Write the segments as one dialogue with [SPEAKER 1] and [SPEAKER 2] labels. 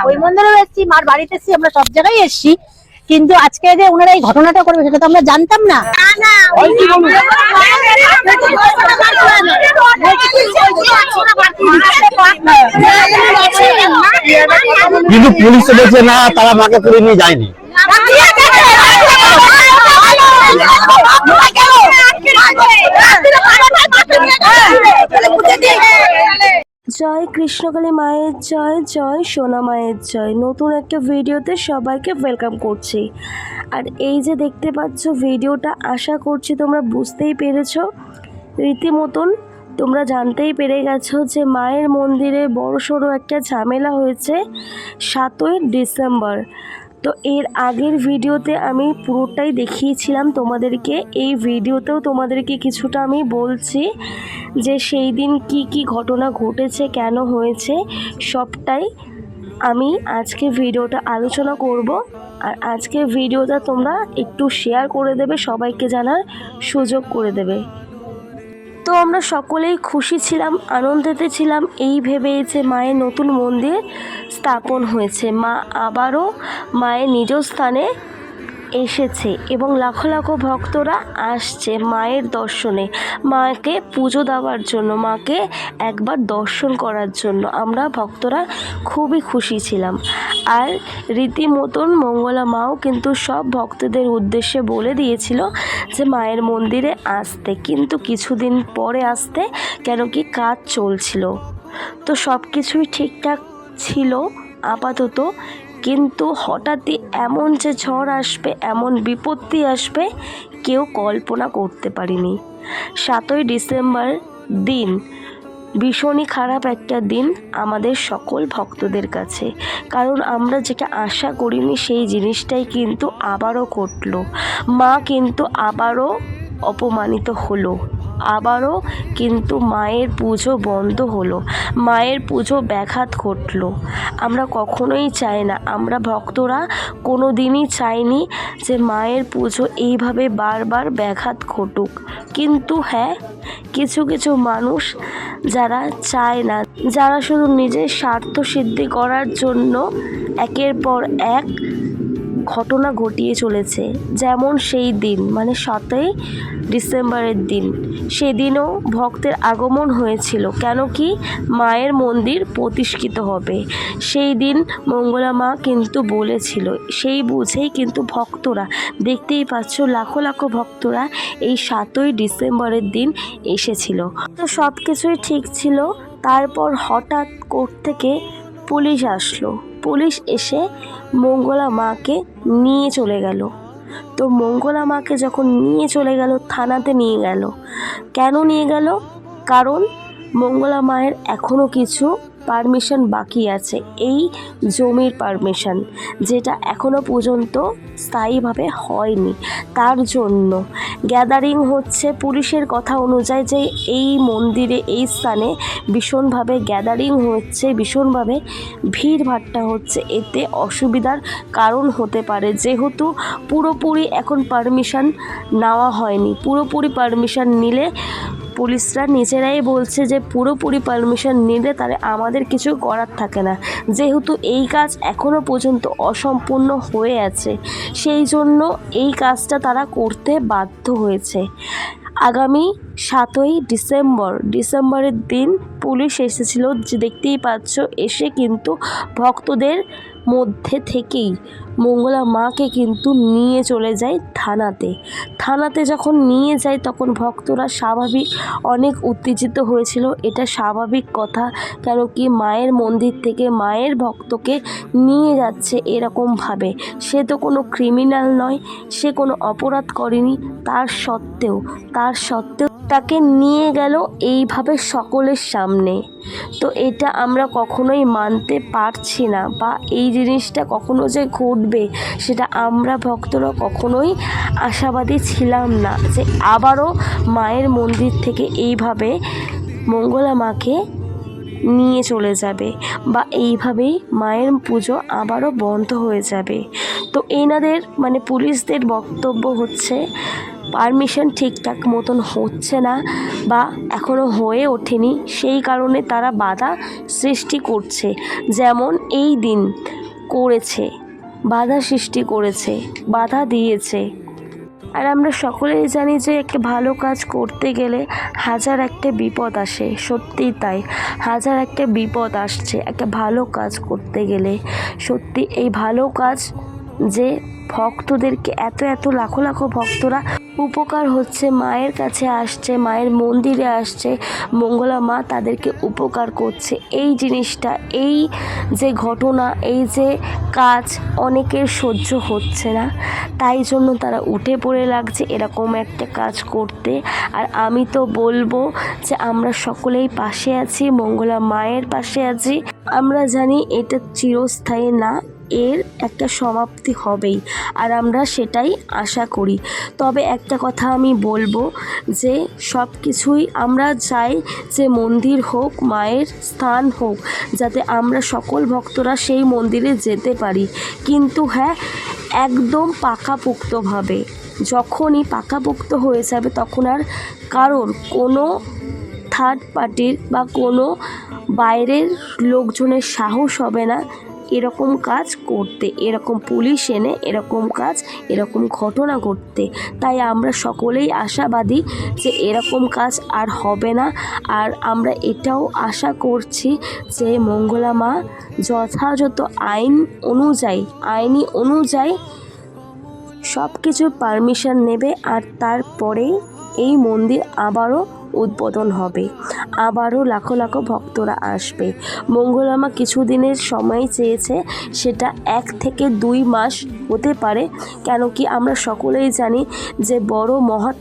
[SPEAKER 1] ওই মন্দিরেও এসেছি, মার বাড়িতে এসেছি, আমরা সব জায়গায় এসেছি, কিন্তু আজকে যে ওনারা এই ঘটনাটা করবে সেটা তো আমরা জানতাম না।
[SPEAKER 2] কিন্তু পুলিশ বলছে না, তারা মাকে তুলে নিয়ে যায়নি।
[SPEAKER 3] জয় কৃষ্ণকালী মায়ের জয়, জয় সোনা মায়ের জয়। নতুন একটা ভিডিওতে সবাইকে ওয়েলকাম করছি। আর এই যে দেখতে পাচ্ছ ভিডিওটা, আশা করছি তোমরা বুঝতেই পেরেছো। রীতিমতন তোমরা জানতেই পেরে গেছো যে মায়ের মন্দিরে বড়সড় একটা ঝামেলা হয়েছে 7ই ডিসেম্বর। তো এর আগের ভিডিওতে আমি পুরোটাই দেখিয়েছিলাম তোমাদেরকে, এই ভিডিওতেও তোমাদেরকে কিছুটা আমি বলছি যে সেই দিন কি ঘটনা ঘটেছে, কেন হয়েছে, সবটাই আমি আজকে ভিডিওটা আলোচনা করব। আর আজকে ভিডিওটা তোমরা একটু শেয়ার করে দেবে, সবাইকে জানার সুযোগ করে দেবে। তো আমরা সকলেই খুশি ছিলাম, আনন্দেতে ছিলাম এই ভেবে যে মায়ের নতুন মন্দির স্থাপন হয়েছে, মা আবারও মায়ের নিজ স্থানে এসেছে এবং লাখো লাখো ভক্তরা আসছে মায়ের দর্শনে, মাকে পুজো দেওয়ার জন্য, মাকে একবার দর্শন করার জন্য। আমরা ভক্তরা খুবই খুশি ছিলাম। আর রীতিমতন মঙ্গলা মাও কিন্তু সব ভক্তদের উদ্দেশ্যে বলে দিয়েছিল যে মায়ের মন্দিরে আসতে, কিন্তু কিছুদিন পরে আসতে, কেন কি কাজ চলছিল। তো সব কিছুই ঠিকঠাক ছিল আপাতত, কিন্তু হঠাৎই এমন যে ঝড় আসবে, এমন বিপত্তি আসবে, কেউ কল্পনা করতে পারিনি। 7ই ডিসেম্বর দিন ভীষণই খারাপ একটা দিন আমাদের সকল ভক্তদের কাছে, কারণ আমরা যেটা আশা করিনি সেই জিনিসটাই কিন্তু আবারও ঘটলো। মা কিন্তু আবারও অপমানিত হলো, আবারও কিন্তু মায়ের পুজো বন্ধ হলো, মায়ের পুজো ব্যাঘাত ঘটলো। আমরা কখনোই চাই না, আমরা ভক্তরা কোনো দিনই চাইনি যে মায়ের পুজো এইভাবে বারবার ব্যাঘাত ঘটুক। কিন্তু হ্যাঁ, কিছু কিছু মানুষ যারা চায় না, যারা শুধু নিজের স্বার্থ সিদ্ধি করার জন্য একের পর এক ঘটনা ঘটিয়ে চলেছে। যেমন সেই দিন মানে 7ই ডিসেম্বরের দিন, সেদিনও ভক্তের আগমন হয়েছিল, কেন কি মায়ের মন্দির প্রতিষ্ঠিত হবে। সেই দিন মঙ্গলা মা কিন্তু বলেছিল, সেই বুঝেই কিন্তু ভক্তরা, দেখতেই পাচ্ছ লাখো লাখো ভক্তরা এই 7ই ডিসেম্বরের দিন এসেছিল। তো সব কিছুই ঠিক ছিল। তারপর হঠাৎ কোর্ট থেকে পুলিশ আসলো, পুলিশ এসে মঙ্গলা মাকে নিয়ে চলে গেল। তো মঙ্গলা মাকে যখন নিয়ে চলে গেল, থানাতে নিয়ে গেল। কেন নিয়ে গেল? কারণ মঙ্গলা মায়ের এখনও কিছু পারমিশন বাকি আছে, এই জমির পারমিশন, যেটা এখনও পর্যন্ত স্থায়ীভাবে হয়নি। তার জন্য গ্যাদারিং হচ্ছে, পুলিশের কথা অনুযায়ী যে এই মন্দিরে, এই স্থানে ভীষণভাবে গ্যাদারিং হচ্ছে, ভীষণভাবে ভিড়ভাট্টা হচ্ছে, এতে অসুবিধার কারণ হতে পারে। যেহেতু পুরোপুরি এখন পারমিশন নেওয়া হয়নি, পুরোপুরি পারমিশন নিলে, পুলিশরা নিজেরাই বলছে যে পুরোপুরি পারমিশন নিলে তাহলে আমাদের কিছু করার থাকে না, যেহেতু এই কাজ এখনও পর্যন্ত অসম্পূর্ণ হয়ে আছে, সেই জন্য এই কাজটা তারা করতে বাধ্য হয়েছে। আগামী 7ই ডিসেম্বরের দিন পুলিশ এসেছিল, যে দেখতেই পাচ্ছ, এসে কিন্তু ভক্তদের মধ্যে থেকেই মঙ্গলা মাকে কিন্তু নিয়ে চলে যায় থানাতে যখন নিয়ে যায় তখন ভক্তরা স্বাভাবিক অনেক উত্তেজিত হয়েছিল। এটা স্বাভাবিক কথা, কেন কি মায়ের মন্দির থেকে মায়ের ভক্তকে নিয়ে যাচ্ছে এরকমভাবে, সে তো কোনো ক্রিমিনাল নয়, সে কোনো অপরাধ করেনি, তার সত্ত্বেও তাকে নিয়ে গেল এইভাবে সকলের সামনে। তো এটা আমরা কখনোই মানতে পারছি না, বা এই জিনিসটা কখনো যে ঘটবে সেটা আমরা ভক্তরা কখনোই আশাবাদী ছিলাম না, যে আবারও মায়ের মন্দির থেকে এইভাবে মঙ্গলা মাকে নিয়ে চলে যাবে, বা এইভাবেই মায়ের পুজো আবারও বন্ধ হয়ে যাবে। তো এনাদের মানে পুলিশদের বক্তব্য হচ্ছে পারমিশন ঠিকঠাক মতন হচ্ছে না বা এখনও হয়ে ওঠেনি, সেই কারণে তারা বাধা সৃষ্টি করছে। যেমন এই দিন করেছে, বাধা সৃষ্টি করেছে, বাধা দিয়েছে। আর আমরা সকলেই জানি যে একটা ভালো কাজ করতে গেলে হাজার একটা বিপদ আসে, সত্যিই তাই, হাজার একটা বিপদ আসছে একটা ভালো কাজ করতে গেলে। সত্যি এই ভালো কাজ যে ভক্তদেরকে এত এত লাখো লাখো ভক্তরা উপকার হচ্ছে, মায়ের কাছে আসছে, মায়ের মন্দিরে আসছে, মঙ্গলা মা তাদেরকে উপকার করছে। এই জিনিসটা, এই যে ঘটনা, এই যে কাজ অনেকের সহ্য হচ্ছে না, তাই জন্য তারা উঠে পড়ে লাগছে এরকম একটা কাজ করতে। আর আমি তো বলবো যে আমরা সকলেই পাশে আছি, মঙ্গলা মায়ের পাশে আছি। আমরা জানি এটা চিরস্থায়ী না, এর একটা সমাপ্তি হবেই, আর আমরা সেটাই আশা করি। তবে একটা কথা আমি বলবো যে সব কিছুই আমরা চাই যে মন্দির হোক, মায়ের স্থান হোক, যাতে আমরা সকল ভক্তরা সেই মন্দিরে যেতে পারি। কিন্তু হ্যাঁ, একদম পাকাপোক্তভাবে, যখনই পাকাপোক্ত হয়ে যাবে তখন আর কারোর কোনো থার্ড পার্টির বা কোনো বাইরের লোকজনের সাহস হবে না এরকম কাজ করতে, এরকম পুলিশ এনে এরকম কাজ, এরকম ঘটনা করতে। তাই আমরা সকলেই আশাবাদী যে এরকম কাজ আর হবে না। আর আমরা এটাও আশা করছি যে মঙ্গলা মা যথাযথ আইনি অনুযায়ী সব কিছুর পারমিশন নেবে, আর তারপরেই এই মন্দির আবারও উদ্বোধন হবে, আবারও লাখো লাখো ভক্তরা আসবে। মঙ্গলা মা কিছুদিনের সময় চেয়েছে, সেটা 1 থেকে 2 মাস হতে পারে। কেন কি আমরা সকলেই জানি যে বড় মহৎ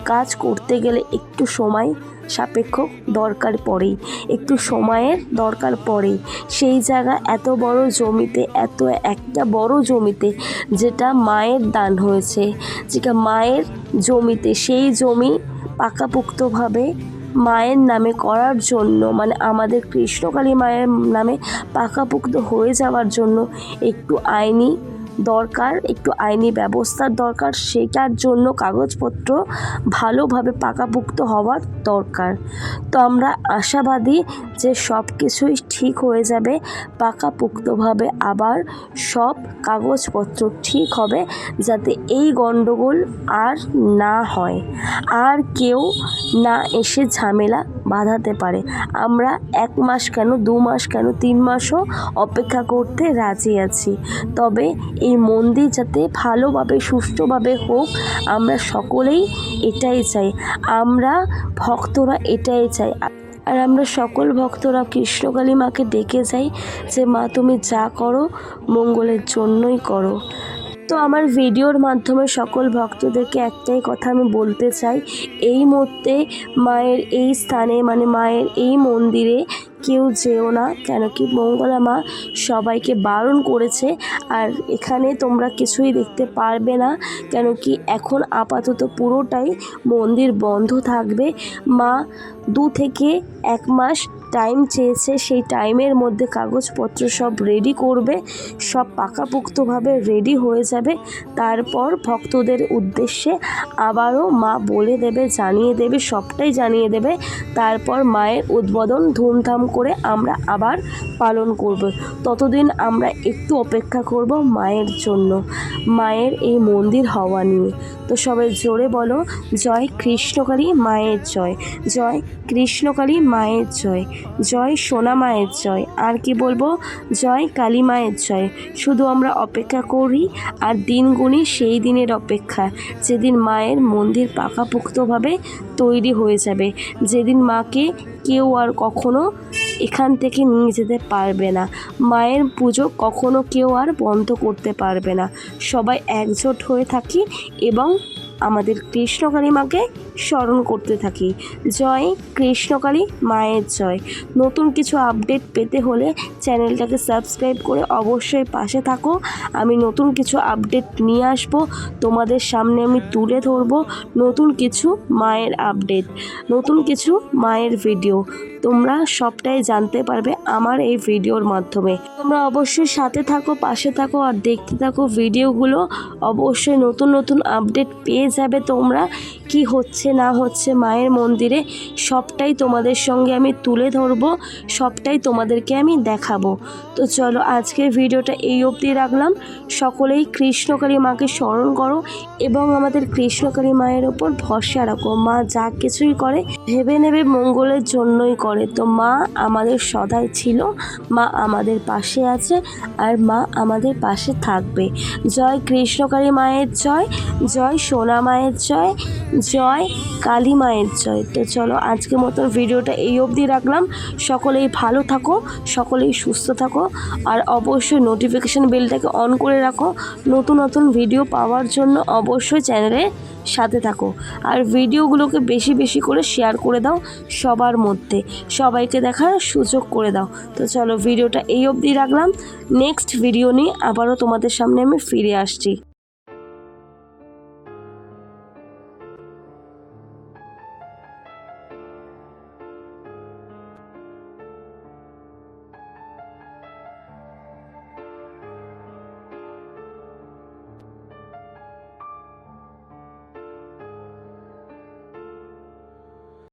[SPEAKER 3] কাজ করতে গেলে একটু সময় সাপেক্ষ দরকার পড়েই, একটু সময়ের দরকার পড়েই। সেই জায়গা এত বড় জমিতে, এত একটা বড় জমিতে, যেটা মায়ের দান হয়েছে, যেটা মায়ের জমিতে, সেই জমি পাকাপোক্তভাবে মায়ের নামে করার জন্য, মানে আমাদের কৃষ্ণকালী মায়ের নামে পাকাপোক্ত হয়ে যাওয়ার জন্য একটু আইনি দরকার, একটু আইনি ব্যবস্থার দরকার। সেটার জন্য কাগজপত্র ভালোভাবে পাকাপোক্ত হওয়ার দরকার। তো আমরা আশাবাদী যে সব কিছুই ঠিক হয়ে যাবে পাকাপোক্তভাবে, আবার সব কাগজপত্র ঠিক হবে, যাতে এই গণ্ডগোল আর না হয়, আর কেউ না এসে ঝামেলা বাঁধাতে পারে। আমরা 1 মাস কেন, 2 মাস কেন, 3 মাসও অপেক্ষা করতে রাজি আছি। তবে এই মন্দির যাতে ভালোভাবে সুষ্ঠুভাবে হোক, আমরা সকলেই এটাই চাই, আমরা ভক্তরা এটাই চাই। আর আমরা সকল ভক্তরা কৃষ্ণকালী মাকে ডেকে যাই যে মা তুমি যা করো মঙ্গলের জন্যই করো। তো আমার ভিডিওর মাধ্যমে সকল ভক্তদেরকে একটাই কথা আমি বলতে চাই, এই মুহূর্তে মায়ের এই স্থানে, মানে মায়ের এই মন্দিরে কেউ যেও না। কেন কি মঙ্গলা মা সবাইকে বারণ করেছে, আর এখানে তোমরা কিছুই দেখতে পারবে না। কেন কি এখন আপাতত পুরোটাই মন্দির বন্ধ থাকবে। মা 2 থেকে 1 মাস টাইম চেয়েছে, সেই টাইমের মধ্যে কাগজপত্র সব রেডি করবে, সব পাকাপোক্তভাবে রেডি হয়ে যাবে। তারপর ভক্তদের উদ্দেশ্যে আবারও মা বলে দেবে, জানিয়ে দেবে, সবটাই জানিয়ে দেবে। তারপর মায়ের উদ্বোধন ধুমধাম করে আমরা আবার পালন করব। ততদিন আমরা একটু অপেক্ষা করব মায়ের জন্য, মায়ের এই মন্দির হওয়া নিয়ে। তো সবাই জোরে বলো, জয় কৃষ্ণকালী মায়ের জয়, জয় কৃষ্ণকালী মায়ের জয়, জয় সোনা মায়ের জয়। আর কি বলবো, জয় কালী মায়ের জয়। শুধু আমরা অপেক্ষা করি আর দিন গুনি সেই দিনের অপেক্ষা, যেদিন মায়ের মন্দির পাকাপোক্তভাবে তৈরি হয়ে যাবে, যেদিন মাকে কেউ আর কখনো এখান থেকে নিয়ে যেতে পারবে না, মায়ের পুজো কখনো কেউ আর বন্ধ করতে পারবে না। সবাই একজোট হয়ে থাকি এবং আমাদের কৃষ্ণকালী মাকে স্মরণ করতে থাকি। জয় কৃষ্ণকালী মায়ের জয়। নতুন কিছু আপডেট পেতে হলে চ্যানেলটাকে সাবস্ক্রাইব করে অবশ্যই পাশে থাকো। আমি নতুন কিছু আপডেট নিয়ে আসবো, তোমাদের সামনে আমি তুলে ধরবো নতুন কিছু মায়ের আপডেট, নতুন কিছু মায়ের ভিডিও। তোমরা সবটাই জানতে পারবে আমার এই ভিডিওর মাধ্যমে। তোমরা অবশ্যই সাথে থাকো, পাশে থাকো আর দেখতে থাকো ভিডিওগুলো। অবশ্যই নতুন নতুন আপডেট পেয়ে যাবে তোমরা, কি হচ্ছে না হচ্ছে মায়ের মন্দিরে সবটাই তোমাদের সঙ্গে আমি তুলে ধরবো, সবটাই তোমাদেরকে আমি দেখাবো। তো চলো আজকের ভিডিওটা এই অবধি রাখলাম। সকলেই কৃষ্ণকালী মাকে স্মরণ করো এবং আমাদের কৃষ্ণকালী মায়ের ওপর ভরসা রাখো। মা যা কিছুই করে ভেবে নেবে মঙ্গলের জন্যই করে। তো মা আমাদের সদাই ছিল, মা আমাদের পাশে আছে আর মা আমাদের পাশে থাকবে। জয় কৃষ্ণকালী মায়ের জয়, জয় সোনা মায়ের জয়, জয় কালী মায়ের জয়। তো চলো আজকের মতন ভিডিওটা এই অবধি রাখলাম। সকলেই ভালো থাকো, সকলেই সুস্থ থাকো আর অবশ্যই নোটিফিকেশান বেলটাকে অন করে রাখো নতুন নতুন ভিডিও পাওয়ার জন্য। অবশ্যই চ্যানেলের সাথে থাকো আর ভিডিওগুলোকে বেশি বেশি করে শেয়ার করে দাও সবার মধ্যে, সবাইকে দেখার সুযোগ করে দাও। তো চলো ভিডিওটা এই অবধি রাখলাম। নেক্সট ভিডিও নিয়ে আবারও তোমাদের সামনে আমি ফিরে আসছি।